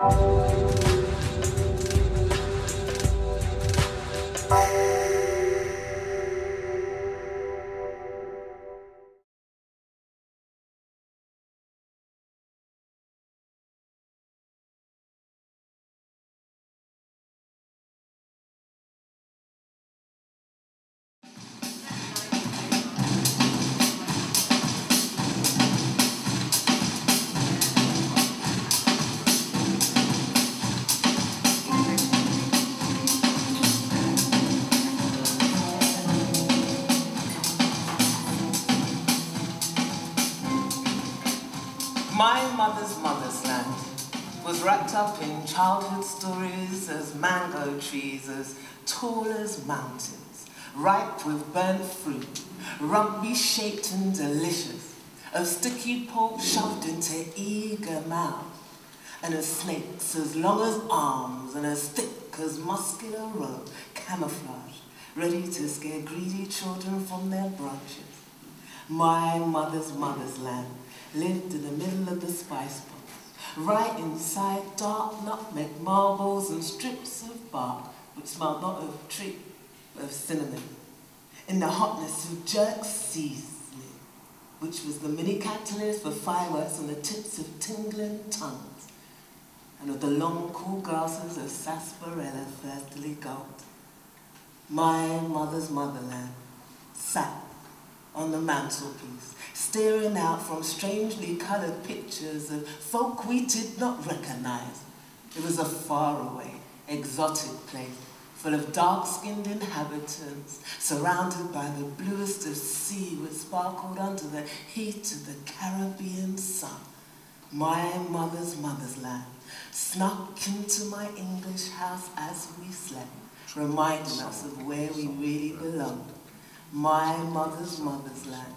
My mother's land was wrapped up in childhood stories as mango trees as tall as mountains, ripe with burnt fruit, rugby-shaped and delicious, of sticky pork shoved into eager mouths, and of snakes as long as arms and as thick as muscular rope, camouflaged, ready to scare greedy children from their branches. My mother's land lived in the middle of the spice box, right inside dark nutmeg marbles and strips of bark, which smelled not of tree, but of cinnamon, in the hotness of jerk seasoning, which was the mini catalyst for fireworks on the tips of tingling tongues, and of the long cool glasses of sarsaparilla thirstily gulped. My mother's motherland sat on the mantelpiece, staring out from strangely coloured pictures of folk we did not recognise. It was a faraway, exotic place, full of dark-skinned inhabitants, surrounded by the bluest of sea which sparkled under the heat of the Caribbean sun. My mother's land snuck into my English house as we slept, reminding us of where we really belonged. My mother's land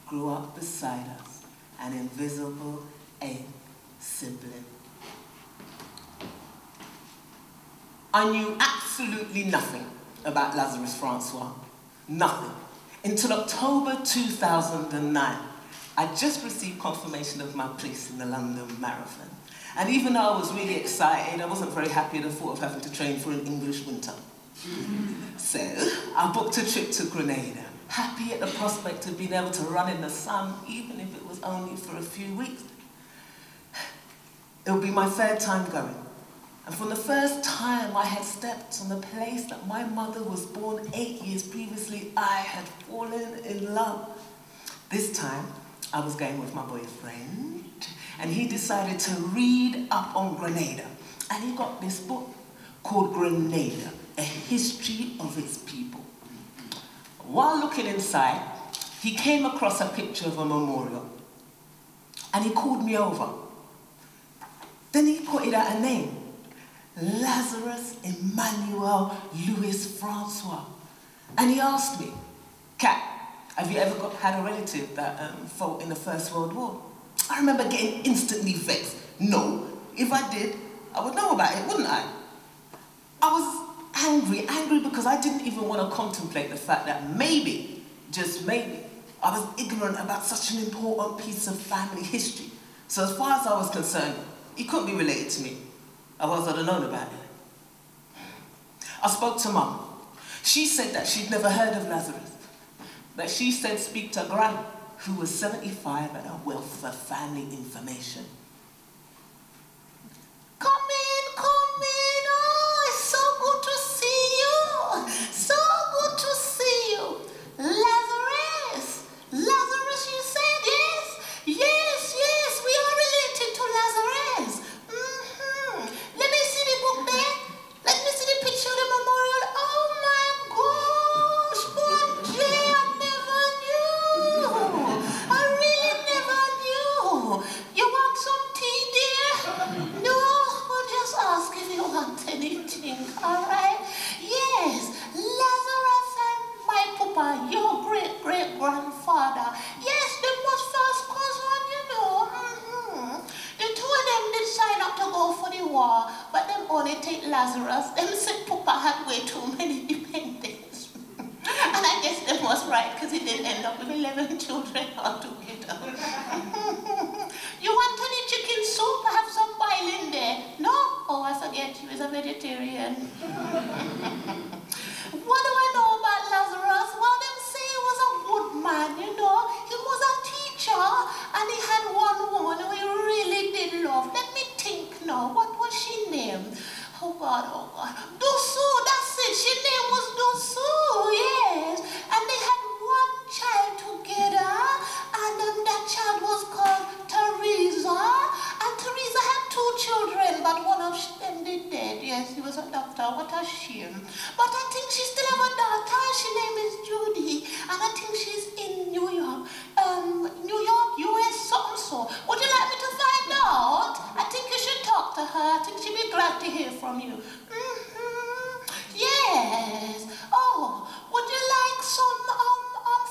grew up beside us, an invisible eighth sibling. I knew absolutely nothing about Lazarus Francois, nothing, until October 2009. I just received confirmation of my place in the London Marathon. And even though I was really excited, I wasn't very happy at the thought of having to train for an English winter. So I booked a trip to Grenada, happy at the prospect of being able to run in the sun, even if it was only for a few weeks. It would be my third time going. And from the first time I had stepped on the place that my mother was born 8 years previously, I had fallen in love. This time, I was going with my boyfriend, and he decided to read up on Grenada. And he got this book called Grenada, A History of Its People. While looking inside, he came across a picture of a memorial, and he called me over. Then he pointed out a name, Lazarus Emmanuel Louis Francois. And he asked me, Kat, have you ever had a relative that fought in the First World War? I remember getting instantly vexed. No, if I did, I would know about it, wouldn't I? I was angry because I didn't even want to contemplate the fact that maybe, just maybe, I was ignorant about such an important piece of family history. So as far as I was concerned, he couldn't be related to me. Otherwise I'd have known about it. I spoke to Mum. She said that she'd never heard of Lazarus. But she said speak to Gran, who was 75 and a wealth of family information. Come in, oh, it's so good to see you. So good to see you. Lazarus, you said, yes? Yes, we are related to Lazarus. Let me see the book there. Let me see the picture of the memorial. Oh my gosh, bon Dieu, I never knew. I really never knew. You want some tea, dear? No, we'll just ask if you want anything, all right? Yes, Lazarus and my papa, your great-great-grandfather. Yes, they was first cousin, you know. The two of them did sign up to go for the war, but them only take Lazarus. Them said papa had way too many dependents. And I guess them was right, because he did end up with 11 children altogether. You want any chicken soup? I have some boiling there. No? Unitarian. What do I know about Lazarus? Well, them say he was a good man, you know. He was a teacher, and he had one woman who he really did love. Let me think now. What was she named? Oh God, oh God. Dusu, that's it. She name was Dusu, yes. And they had one child together, and that child was called Teresa. And Teresa had 2 children, but one of them did dead. Yes, he was a doctor. What a shame. But I think she still have a daughter. She name is Judy, and I think she's in New York. New York, US, something so. Would you like me to find out? I think you should talk to her. I think she'd be glad to hear from you. Yes. Oh, would you like some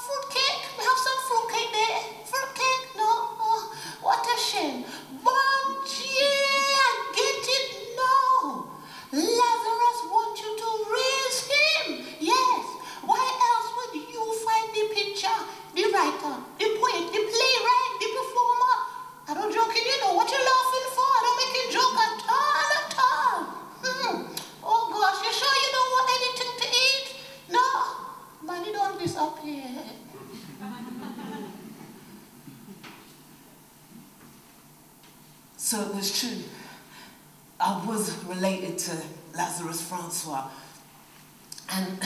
fruitcake? We have some fruitcake there. Fruitcake? No? Oh, what a shame. But yeah, I get it now. Lazarus wants you to raise him. Yes. Why else would you find the picture, the writer, the poet, the playwright, the performer? I don't joking, you know what you're laughing for. I don't make a joke at all, at all. Oh gosh, you sure you don't want anything to eat? No, money don't disappear. So it was true. I was related to Lazarus Francois. And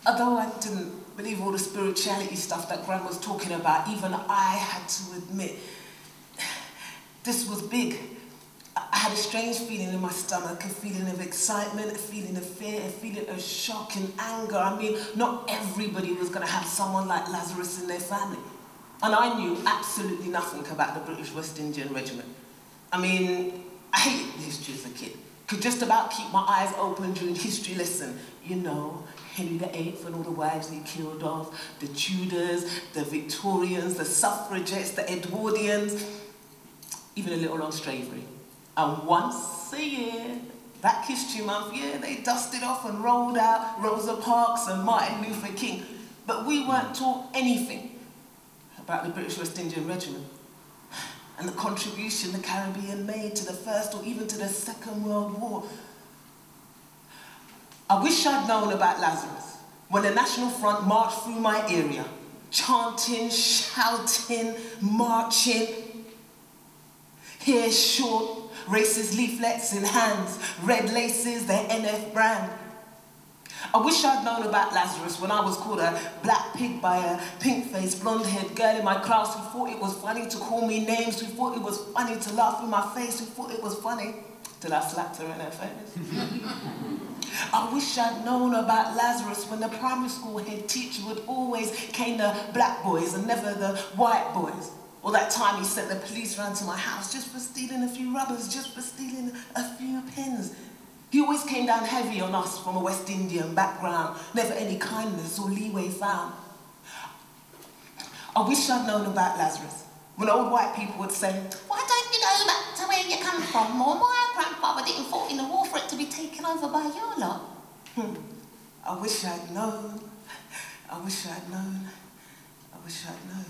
although I didn't believe all the spirituality stuff that Gran was talking about, even I had to admit, this was big. I had a strange feeling in my stomach, a feeling of excitement, a feeling of fear, a feeling of shock and anger. I mean, not everybody was going to have someone like Lazarus in their family. And I knew absolutely nothing about the British West Indian Regiment. I mean, I hated history as a kid. Could just about keep my eyes open during history lesson. You know, Henry VIII and all the wives he killed off, the Tudors, the Victorians, the suffragettes, the Edwardians, even a little on slavery. And once a year, Black History Month, yeah, they dusted off and rolled out Rosa Parks and Martin Luther King. But we weren't taught anything about the British West Indian Regiment and the contribution the Caribbean made to the First or even to the Second World War. I wish I'd known about Lazarus when the National Front marched through my area, chanting, shouting, marching, hair short, racist leaflets in hands, red laces, their NF brand. I wish I'd known about Lazarus when I was called a black pig by a pink-faced, blonde-haired girl in my class who thought it was funny to call me names, who thought it was funny to laugh in my face, who thought it was funny till I slapped her in her face. I wish I'd known about Lazarus when the primary school head teacher would always cane the black boys and never the white boys. Or that time he sent the police round to my house just for stealing a few rubbers, just for stealing a few pens. He always came down heavy on us from a West Indian background, never any kindness or leeway found. I wish I'd known about Lazarus when old white people would say, why don't you go back to where you come from? Or my grandfather didn't fight in the war for it to be taken over by your lot. I wish I'd known. I wish I'd known. I wish I'd known.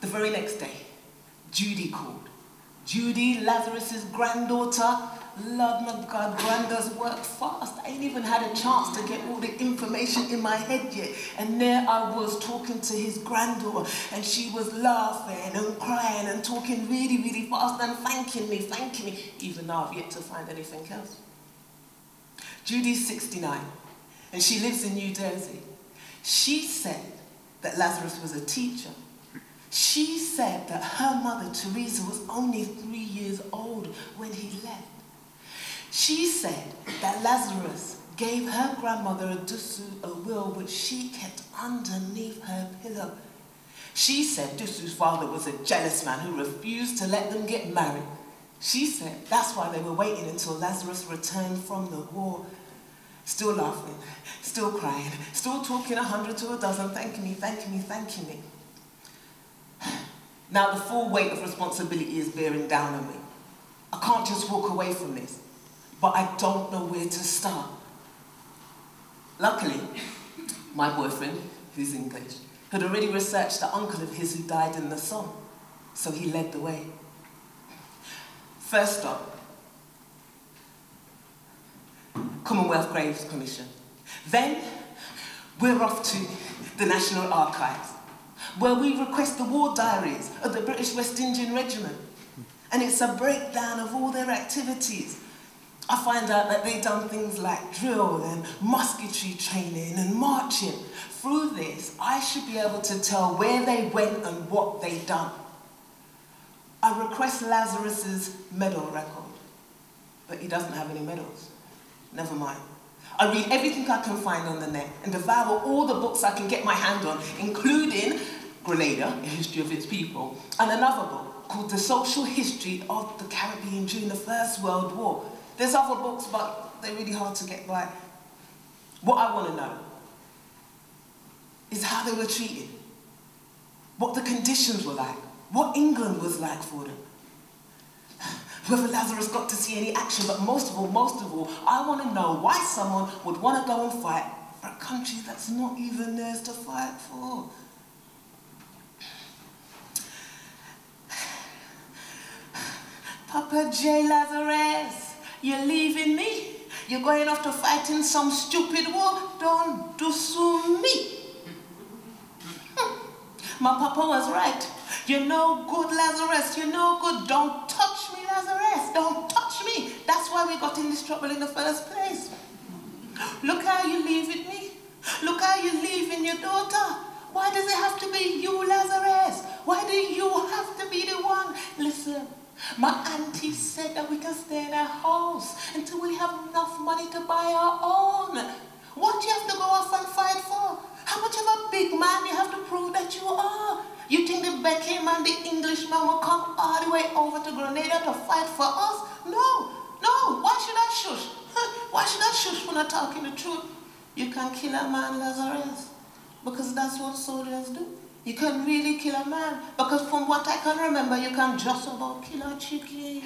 The very next day, Judy called. Judy, Lazarus's granddaughter. Lord my God, Gran does work fast. I ain't even had a chance to get all the information in my head yet. And there I was talking to his granddaughter, and she was laughing and crying and talking really, really fast and thanking me, even though I've yet to find anything else. Judy's 69, and she lives in New Jersey. She said that Lazarus was a teacher. She said that her mother, Teresa, was only 3 years old when he left. She said that Lazarus gave her grandmother a will which she kept underneath her pillow. She said Dusu's father was a jealous man who refused to let them get married. She said that's why they were waiting until Lazarus returned from the war. Still laughing, still crying, still talking 100 to a dozen, thanking me. Now the full weight of responsibility is bearing down on me. I can't just walk away from this, but I don't know where to start. Luckily, my boyfriend, who's English, had already researched the uncle of his who died in the song. So he led the way. First stop, Commonwealth Graves Commission. Then we're off to the National Archives, where we request the war diaries of the British West Indian Regiment. And it's a breakdown of all their activities. I find out that they've done things like drill and musketry training and marching. Through this, I should be able to tell where they went and what they've done. I request Lazarus's medal record, but he doesn't have any medals. Never mind. I read everything I can find on the net and devour all the books I can get my hand on, including Grenada, A History of Its People, and another book called The Social History of the Caribbean During the First World War. There's other books, but they're really hard to get by. What I want to know is how they were treated, what the conditions were like, what England was like for them, whether Lazarus got to see any action, but most of all, I want to know why someone would want to go and fight for a country that's not even theirs to fight for. Papa J. Lazarus, you're leaving me? You're going off to fight in some stupid war? Don't do so me. My papa was right. You're no good, Lazarus. You're no good. Don't touch me, Lazarus. Don't touch me. That's why we got in this trouble in the first place. Look how you're leaving me. Look how you're leaving your daughter. Why does it have to be you, Lazarus? Why do you have to be the one? Listen, my auntie said that we can stay in our house until we have enough money to buy our own. What do you have to go off and fight for? How much of a big man you have to prove that you are? You think the Beckham and the Englishman will come all the way over to Grenada to fight for us? No, no, why should I shush? Why should I shush when I'm talking the truth? You can kill a man, Lazarus, because that's what soldiers do. You can really kill a man, because from what I can remember, you can just about kill a chicken.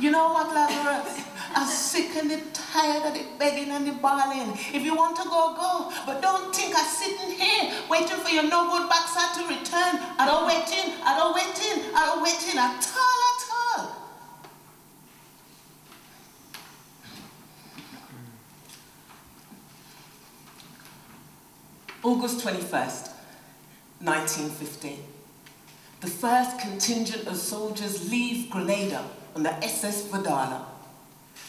You know what, Lazarus? I'm sick and tired of the begging and the bawling. If you want to go, go. But don't think I'm sitting here waiting for your no good backside to return. I don't waiting at all. August 21st, 1915. The first contingent of soldiers leave Grenada on the SS Vidala.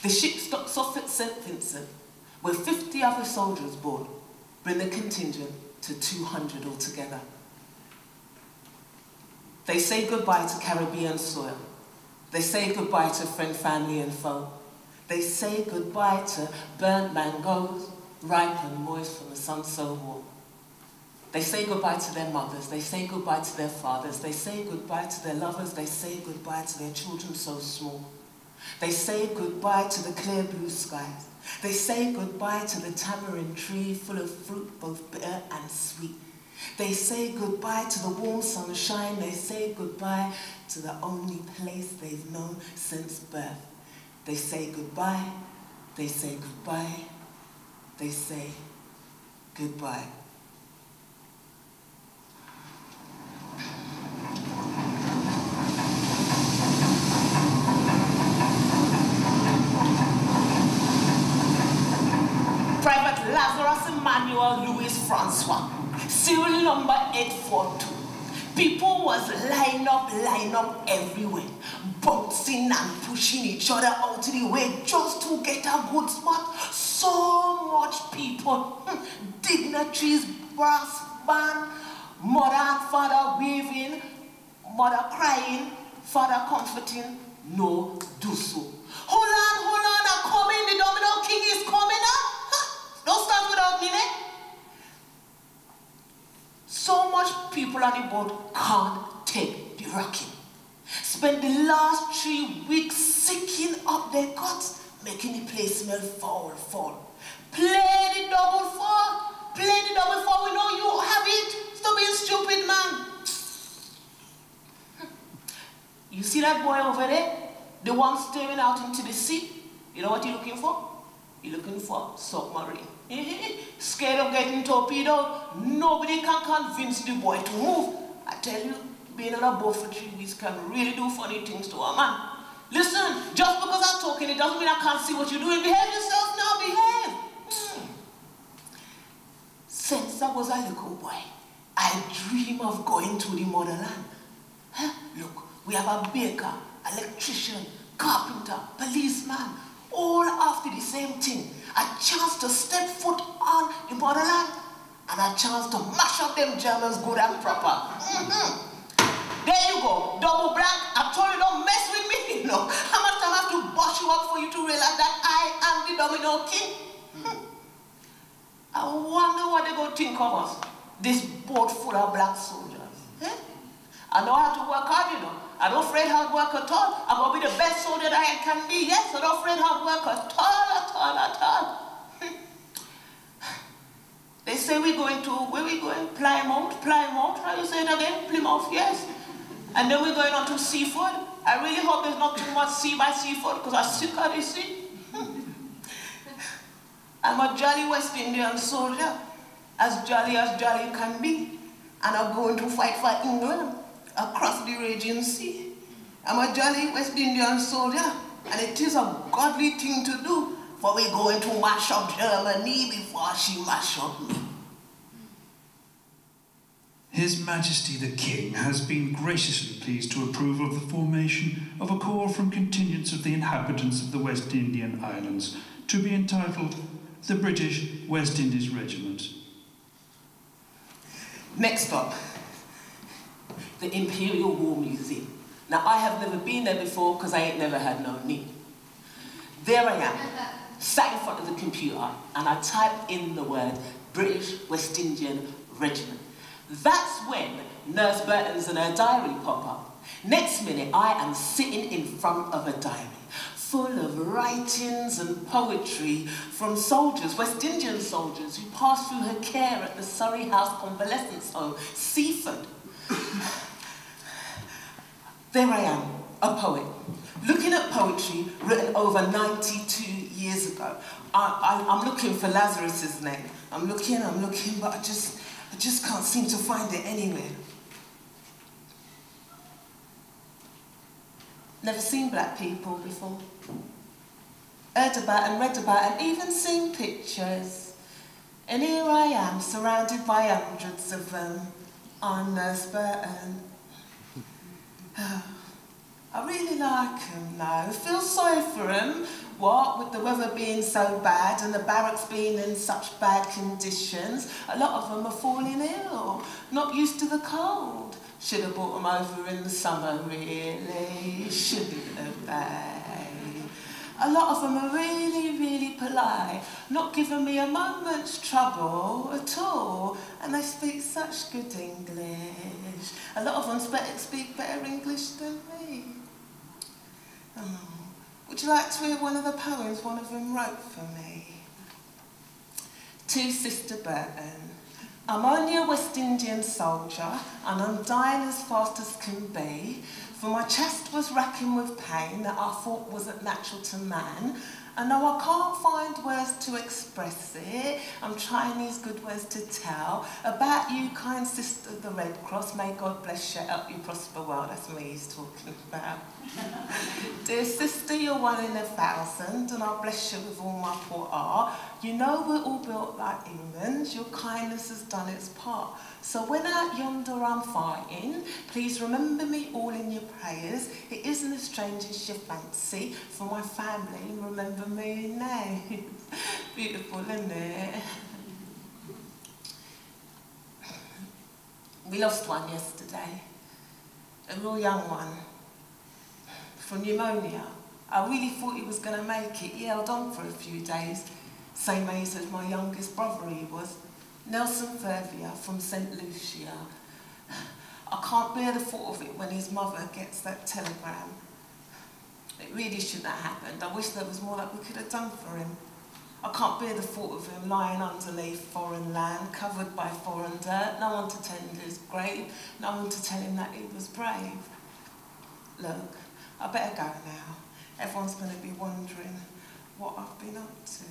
The ship stops off at St. Vincent, where 50 other soldiers board, bring the contingent to 200 altogether. They say goodbye to Caribbean soil. They say goodbye to friend, family, and foe. They say goodbye to burnt mangoes, ripe and moist from the sun so warm. They say goodbye to their mothers. They say goodbye to their fathers. They say goodbye to their lovers. They say goodbye to their children so small. They say goodbye to the clear blue skies. They say goodbye to the tamarind tree full of fruit, both bitter and sweet. They say goodbye to the warm sunshine. They say goodbye to the only place they've known since birth. They say goodbye. They say goodbye. They say goodbye. Private Lazarus Louis Francois, serial number 842. People was line up everywhere, bouncing and pushing each other out of the way just to get a good spot. So much people, dignitaries, brass band, mother and father waving, mother crying, father comforting, no do so. Hold on, I'm coming, the Domino King is coming up. Don't start without me, eh? So much people on the boat can't take the rocking. Spent the last 3 weeks sicking up their guts, making the place smell foul. Play the double four. We know you have it. Stop being stupid, man. You see that boy over there? The one staring out into the sea? You know what you're looking for? You're looking for submarine. Scared of getting torpedoed? Nobody can convince the boy to move. I tell you, being on a boat for 3 weeks can really do funny things to a man. Listen, just because I'm talking, it doesn't mean I can't see what you're doing. Behave yourself now, behave. Since I was a little boy, I dream of going to the motherland. Huh? Look, we have a baker, electrician, carpenter, policeman, all after the same thing. A chance to step foot on the motherland and a chance to mash up them Germans good and proper. There you go, double black. I told you don't mess with me, you know. How much time I have to bust you up for you to realize that I am the domino king? I wonder what they're going to think of us. This boat full of black soldiers. I know how to work hard, you know. I don't afraid hard work at all. I'm going to be the best soldier that I can be. Yes, I don't afraid hard work at all. They say we're going to, where we going? Plymouth? How you say it again? Plymouth, yes. And then we're going on to Seaford. I really hope there's not too much sea by Seaford because I'm sick of the sea. I'm a jolly West Indian soldier, as jolly can be. And I'm going to fight for England across the raging sea. I'm a jolly West Indian soldier, and it is a godly thing to do, for we're going to mash up Germany before she mash up me. His Majesty the King has been graciously pleased to approve of the formation of a corps from contingents of the inhabitants of the West Indian Islands, to be entitled the British West Indies Regiment. Next up, the Imperial War Museum. Now, I have never been there before because I ain't never had no need. There I am, sat in front of the computer, and I type in the word British West Indian Regiment. That's when Nurse Burton's and her diary pop up. Next minute, I am sitting in front of a diary full of writings and poetry from soldiers, West Indian soldiers, who passed through her care at the Surrey House Convalescence Home, Seaford. There I am, a poet, looking at poetry written over 92 years ago. I'm looking for Lazarus's name. I'm looking, but I just can't seem to find it anywhere. Never seen black people before. Heard about and read about and even seen pictures. And here I am, surrounded by hundreds of them. I'm Nurse Burton. I really like them now. I feel sorry for them. What, with the weather being so bad and the barracks being in such bad conditions, a lot of them are falling ill, not used to the cold. Should have brought them over in the summer, really. Shouldn't have they? A lot of them are really, really polite, not giving me a moment's trouble at all, and they speak such good English. A lot of them speak better English than me. Oh. Would you like to hear one of the poems one of them wrote for me? To Sister Burton. I'm only a West Indian soldier, and I'm dying as fast as can be, for my chest was racking with pain that I thought wasn't natural to man, and though I can't find words to express it, I'm trying these good words to tell about you, kind sister of the Red Cross. May God bless you, help you prosper well. That's me he's talking about. Dear sister, you're 1 in 1,000, and I'll bless you with all my poor heart. You know we're all built like England. Your kindness has done its part. So when out yonder I'm fighting, please remember me all in your prayers. It isn't as strange as you fancy. For my family, remember me now. Beautiful, isn't it? We lost one yesterday. A real young one. From pneumonia. I really thought he was going to make it. He held on for a few days. Same age as my youngest brother he was. Nelson Fervier from St. Lucia. I can't bear the thought of it when his mother gets that telegram. It really shouldn't have happened. I wish there was more that we could have done for him. I can't bear the thought of him lying underneath foreign land, covered by foreign dirt, no one to tend his grave, no one to tell him that he was brave. Look, I better go now. Everyone's going to be wondering what I've been up to.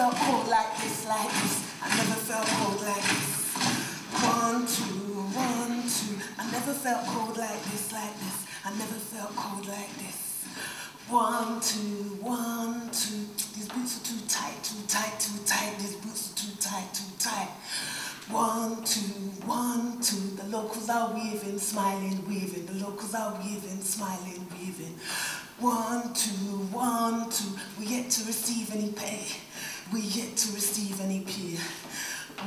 felt cold like this, like this. I never felt cold like this. 1, 2, 1, 2. I never felt cold like this, like this. I never felt cold like this. 1, 2, 1, 2. These boots are too tight, too tight, too tight. These boots are too tight, too tight. 1, 2, 1, 2. The locals are weaving, smiling, weaving. The locals are weaving, smiling, weaving. 1, 2, 1, 2. We yet to receive any pay. We yet to receive any pay.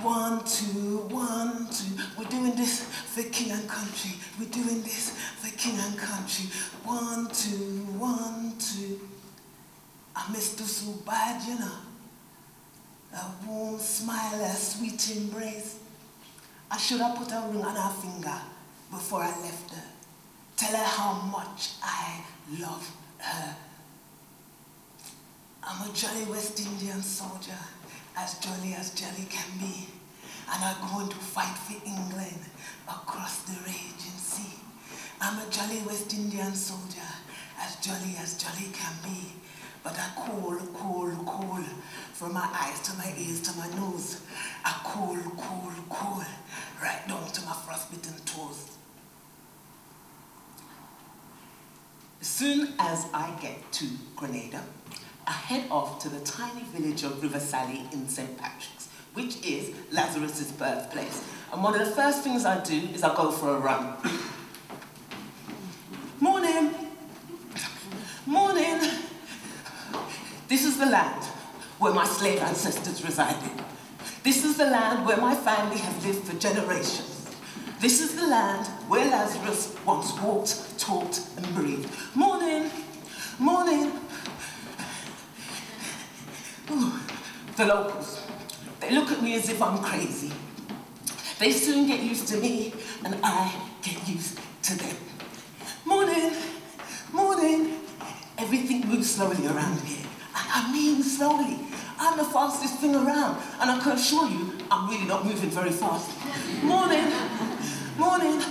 1, 2, 1, 2. We're doing this for king and country. We're doing this for king and country. 1, 2, 1, 2. I missed her so bad, you know. A warm smile, a sweet embrace. I should have put a ring on her finger before I left her. Tell her how much I love her. I'm a jolly West Indian soldier, as jolly can be. And I'm going to fight for England across the raging sea. I'm a jolly West Indian soldier, as jolly can be. But I cold, from my eyes to my ears to my nose. I cold, right down to my frostbitten toes. As soon as I get to Grenada, I head off to the tiny village of River Sally in St. Patrick's, which is Lazarus's birthplace. And one of the first things I do is I go for a run. Morning. Morning. This is the land where my slave ancestors resided. This is the land where my family have lived for generations. This is the land where Lazarus once walked, talked, and breathed. Morning, morning. Ooh, the locals, they look at me as if I'm crazy. They soon get used to me, and I get used to them. Morning, morning. Everything moves slowly around here. I mean slowly. I'm the fastest thing around, and I can assure you, I'm really not moving very fast. Morning, morning.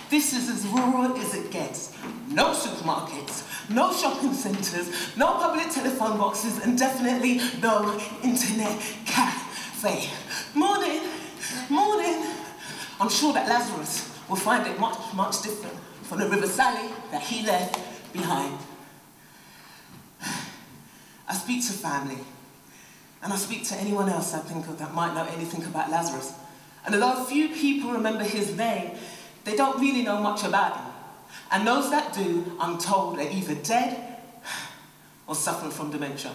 This is as rural as it gets. No supermarkets, no shopping centres, no public telephone boxes, and definitely no internet cafe. Morning, morning. I'm sure that Lazarus will find it much, much different from the River Sally that he left behind. I speak to family, and I speak to anyone else I think of that might know anything about Lazarus. And although few people remember his name, they don't really know much about him. And those that do, I'm told, are either dead or suffering from dementia.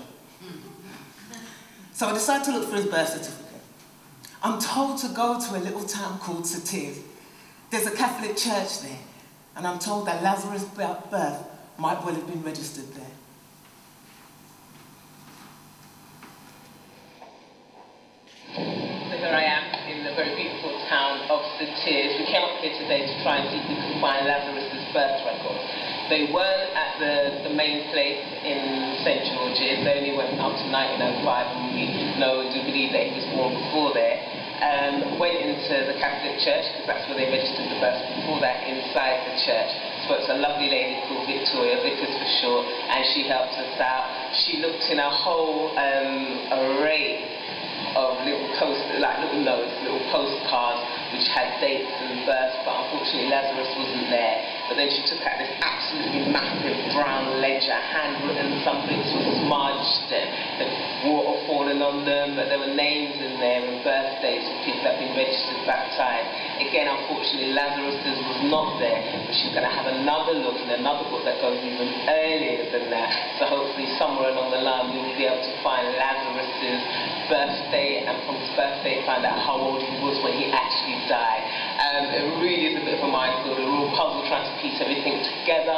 So I decided to look for his birth certificate. I'm told to go to a little town called Satir. There's a Catholic church there, and I'm told that Lazarus' birth might well have been registered there. So here I am in the very beautiful town of Satir. We came up here today to try and see if we could find Lazarus' birth record. They weren't at the main place in St. George's. They only went up to 1905, and we know and do believe that he was born before there. Went into the Catholic church, because that's where they registered the birth. Before that, inside the church, spoke to a lovely lady called Victoria, Vickers for short, and she helped us out. She looked in a whole array of little little notes, little postcards which had dates and births, but unfortunately Lazarus wasn't there. But then she took out this absolutely massive brown ledger, handwritten. Some bits were smudged and the water fallen on them, but there were names in there and birthdays of people that had been registered baptized. Again, unfortunately, Lazarus's was not there, but she's going to have another look in another book that goes even earlier than that. So hopefully somewhere along the line we will be able to find Lazarus's birthday, and from his birthday find out how old he was when he actually died. It really is a bit of a minefield, a real puzzle trying to piece everything together.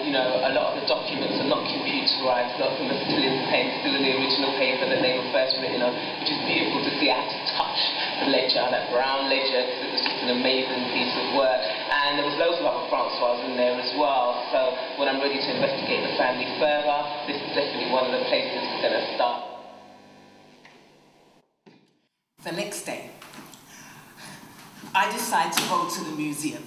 You know, a lot of the documents are not computerized, a lot of them are still in pen, still in the original paper that they were first written on, which is beautiful to see. I had to touch the ledger, that brown ledger, because it was just an amazing piece of work. And there was loads of other Francois in there as well, so when I'm ready to investigate the family further, this is definitely one of the places we're going to start. The next day, I decide to go to the museum.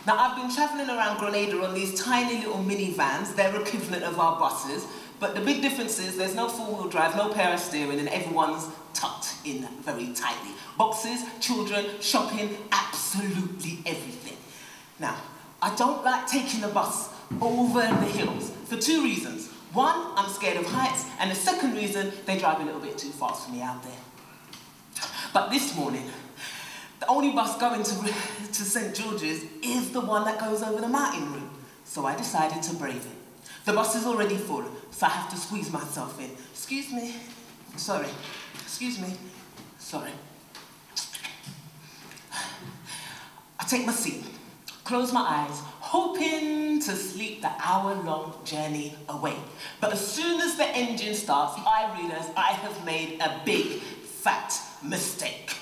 Now, I've been travelling around Grenada on these tiny little minivans, they're equivalent of our buses, but the big difference is there's no four-wheel drive, no power steering, and everyone's tucked in very tightly. Boxes, children, shopping, absolutely everything. Now, I don't like taking the bus over the hills for two reasons. One, I'm scared of heights, and the second reason, they drive a little bit too fast for me out there. But this morning, the only bus going to St. George's is the one that goes over the mountain route. So I decided to brave it. The bus is already full, so I have to squeeze myself in. Excuse me. Sorry. Excuse me. Sorry. I take my seat, close my eyes, hoping to sleep the hour-long journey away. But as soon as the engine starts, I realize I have made a big, fat mistake.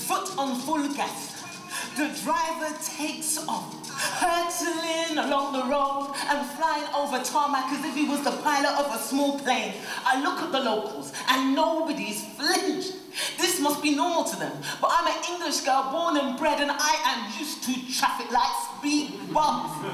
Foot on full gas, the driver takes off, hurtling along the road and flying over tarmac as if he was the pilot of a small plane. I look at the locals and nobody's flinched. This must be normal to them, but I'm an English girl born and bred and I am used to traffic lights, speed bumps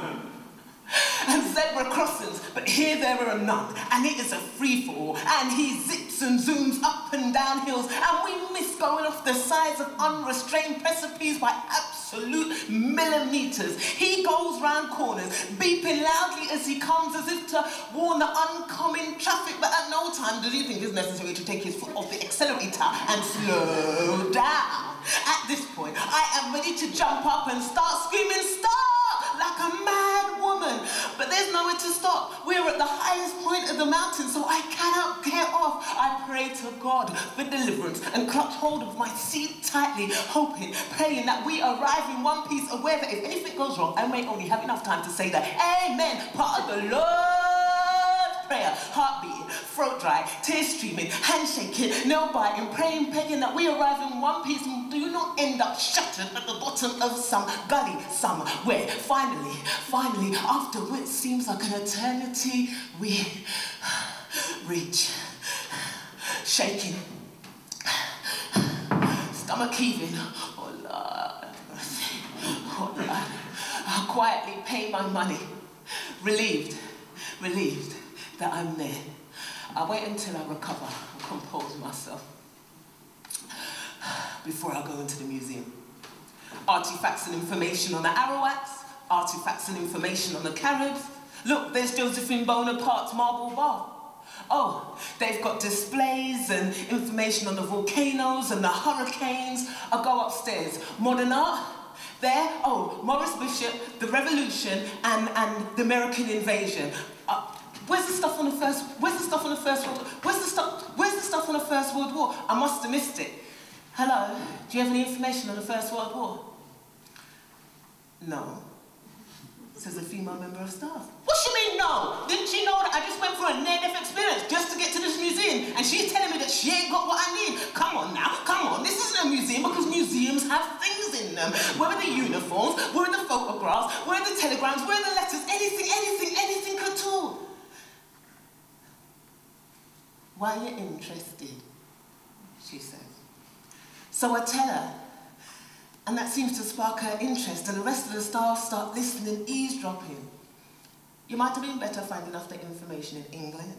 and zebra crossings, but here there are none, and it is a free-for-all, and he zips and zooms up and down hills, and we miss going off the sides of unrestrained precipices by absolute millimeters. He goes round corners, beeping loudly as he comes, as if to warn the oncoming traffic, but at no time does he think it's necessary to take his foot off the accelerator and slow down. At this point, I am ready to jump up and start screaming, "Stop!" like a mad woman. But there's nowhere to stop. We're at the highest point of the mountain, so I cannot get off. I pray to God for deliverance and clutch hold of my seat tightly, hoping, praying that we arrive in one piece, aware that if anything goes wrong, I may only have enough time to say the Amen part of the Lord's Prayer. Heart beating, throat dry, tears streaming, hand shaking, nail biting, praying, begging that we arrive in one piece and do not end up shattered at the bottom of some gully somewhere. Finally, after what seems like an eternity, we reach. Shaking, stomach heaving. Oh Lord, mercy. Oh Lord. I quietly pay my money, relieved that I'm there. I wait until I recover and compose myself before I go into the museum. Artifacts and information on the Arawaks, artifacts and information on the Caribs. Look, there's Josephine Bonaparte's marble bath. Oh, they've got displays and information on the volcanoes and the hurricanes. I'll go upstairs. Modern art, there. Oh, Maurice Bishop, the Revolution, and the American invasion. Where's the stuff on the First World War? I must have missed it. Hello, do you have any information on the First World War? No, says a female member of staff. What you mean no? Didn't you know that I just went through a near-death experience just to get to this museum, and she's telling me that she ain't got what I need? Come on now, come on, this isn't a museum because museums have things in them. Where are the uniforms? Where are the photographs? Where are the telegrams? Where are the letters? Anything at all. Why are you interested? She says. So I tell her, and that seems to spark her interest, and the rest of the staff start listening, eavesdropping. You might have been better finding out the information in England,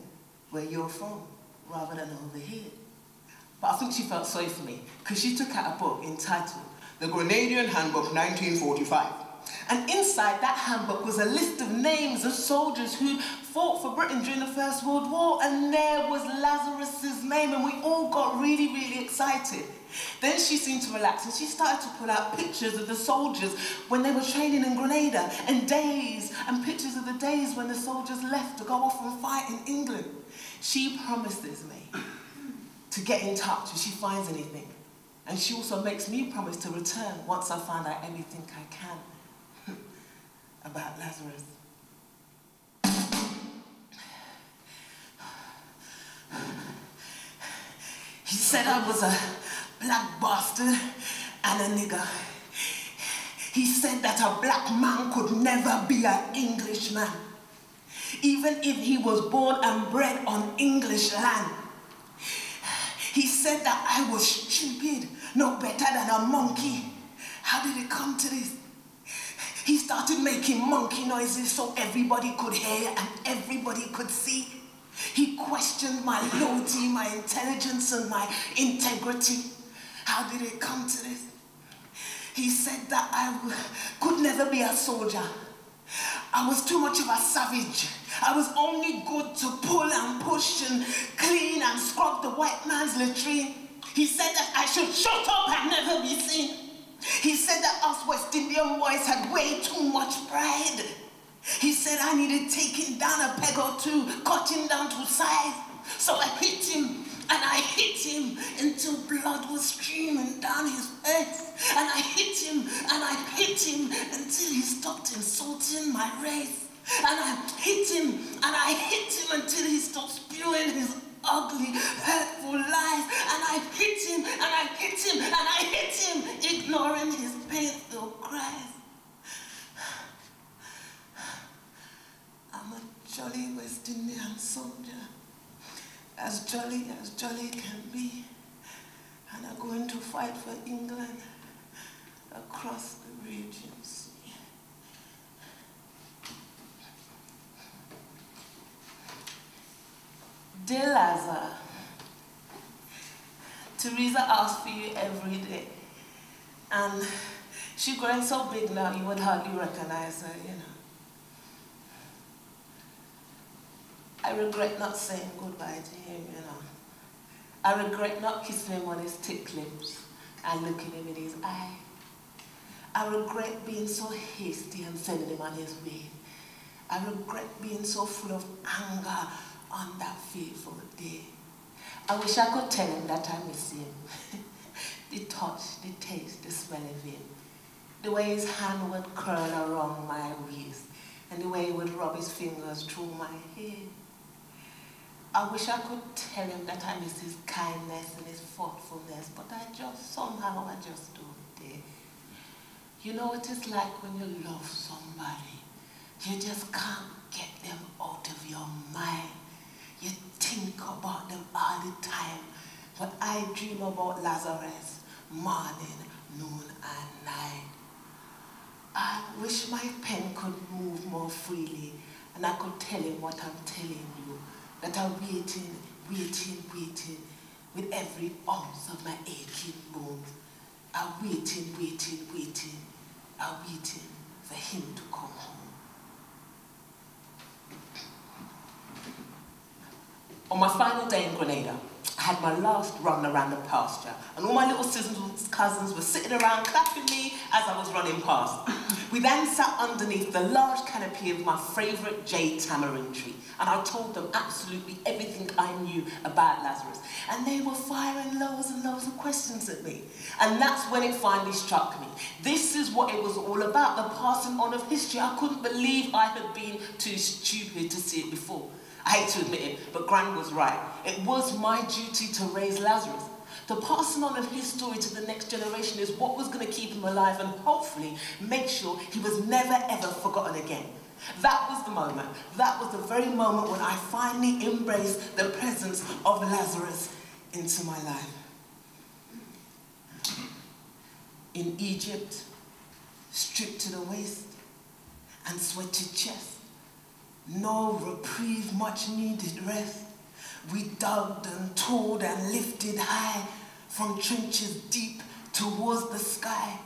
where you're from, rather than over here. But I think she felt sorry for me, because she took out a book entitled The Grenadian Handbook 1945. And inside that handbook was a list of names of soldiers who fought for Britain during the First World War, and there was Lazarus's name, and we all got really excited. Then she seemed to relax, and she started to pull out pictures of the soldiers when they were training in Grenada, and pictures of the days when the soldiers left to go off and fight in England. She promises me to get in touch if she finds anything. And she also makes me promise to return once I find out everything I can about Lazarus. He said I was a black bastard and a nigger. He said that a black man could never be an Englishman, even if he was born and bred on English land. He said that I was stupid, no better than a monkey. How did it come to this? He started making monkey noises so everybody could hear and everybody could see. He questioned my loyalty, my intelligence, and my integrity. How did it come to this? He said that I could never be a soldier. I was too much of a savage. I was only good to pull and push and clean and scrub the white man's latrine. He said that I should shut up and never be seen. He said that us West Indian boys had way too much pride. He said I needed taking down a peg or two, cutting down to size. So I hit him, and I hit him until blood was streaming down his face. And I hit him, and I hit him until he stopped insulting my race. And I hit him, and I hit him until he stopped spewing his ugly, hurtful lies. And I hit him, and I hit him, and I hit him, ignoring his pain-filled cries. I'm a jolly West Indian soldier, as jolly can be, and I'm going to fight for England across the region sea. Dear Lazarus, Teresa asks for you every day, and she's growing so big now you would hardly recognize her, you know. I regret not saying goodbye to him, you know. I regret not kissing him on his thick lips and looking him in his eye. I regret being so hasty and sending him on his way. I regret being so full of anger on that fateful day. I wish I could tell him that I miss him. The touch, the taste, the smell of him. The way his hand would curl around my waist and the way he would rub his fingers through my hair. I wish I could tell him that I miss his kindness and his thoughtfulness, but somehow I just don't dare. You know what it's like when you love somebody. You just can't get them out of your mind. You think about them all the time. But I dream about Lazarus morning, noon, and night. I wish my pen could move more freely and I could tell him what I'm telling you. That I'm waiting with every ounce of my aching bones. I'm waiting for him to come home. On my final day in Grenada, I had my last run around the pasture, and all my little cousins were sitting around clapping me as I was running past. We then sat underneath the large canopy of my favourite jade tamarind tree, and I told them absolutely everything I knew about Lazarus. And they were firing loads and loads of questions at me. And that's when it finally struck me. This is what it was all about, the passing on of history. I couldn't believe I had been too stupid to see it before. I hate to admit it, but Gran was right. It was my duty to raise Lazarus. The passing on of his story to the next generation is what was going to keep him alive and hopefully make sure he was never ever forgotten again. That was the moment. That was the very moment when I finally embraced the presence of Lazarus into my life. In Egypt, stripped to the waist and sweated chest, no reprieve, much needed rest. We dug and toiled and lifted high from trenches deep towards the sky.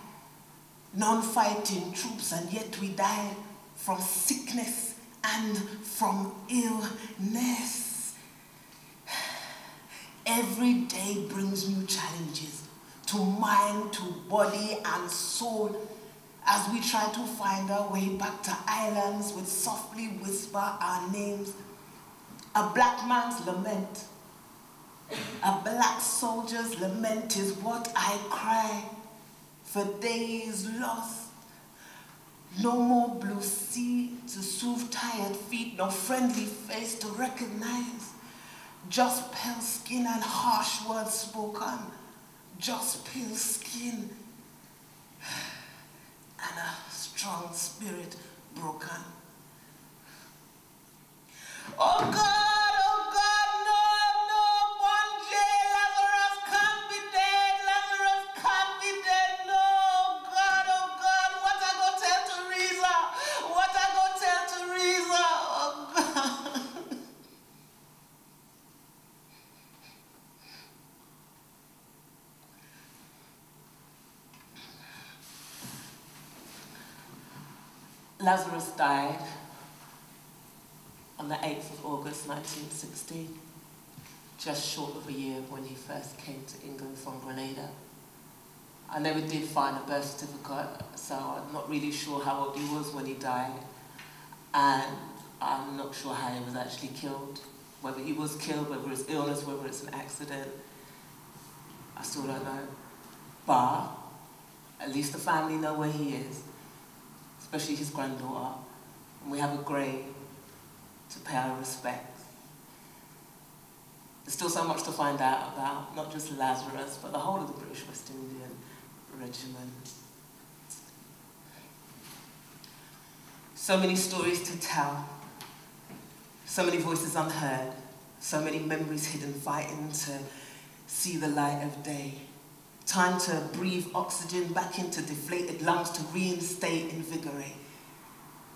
Non-fighting troops, and yet we died from sickness and from illness. Every day brings new challenges to mind, to body and soul, as we try to find our way back to islands with softly whisper our names. A black man's lament, a black soldier's lament is what I cry for days lost. No more blue sea to soothe tired feet, no friendly face to recognize. Just pale skin and harsh words spoken, just pale skin and a strong spirit broken. Oh God, no, Bonje, Lazarus. Lazarus died on the 8th of August 1960, just short of a year when he first came to England from Grenada. I never did find a birth certificate, so I'm not really sure how old he was when he died, and I'm not sure how he was actually killed. Whether he was killed, whether it's illness, whether it's an accident, I still don't know. But at least the family know where he is, especially his granddaughter, and we have a grave to pay our respects. There's still so much to find out about, not just Lazarus, but the whole of the British West Indian Regiment. So many stories to tell, so many voices unheard, so many memories hidden, fighting to see the light of day. Time to breathe oxygen back into deflated lungs, to reinstate, invigorate.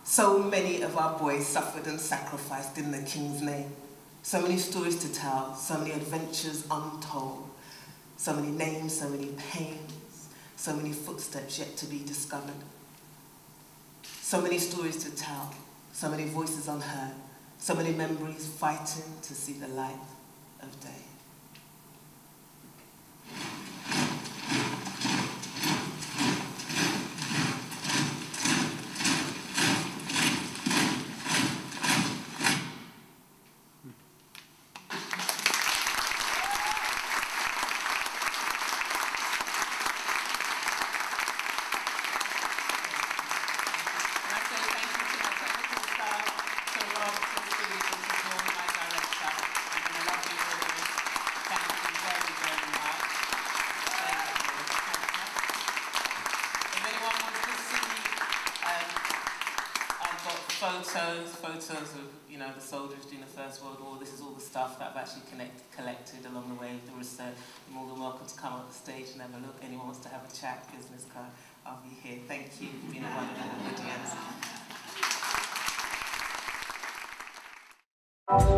So many of our boys suffered and sacrificed in the King's name. So many stories to tell, so many adventures untold, so many names, so many pains, so many footsteps yet to be discovered. So many stories to tell, so many voices unheard, so many memories fighting to see the light of day. Photos of, you know, the soldiers during the First World War. This is all the stuff that I've actually collected along the way with the research. You're more than welcome to come up the stage and have a look. Anyone wants to have a chat, business card, I'll be here. Thank you for being a wonderful audience.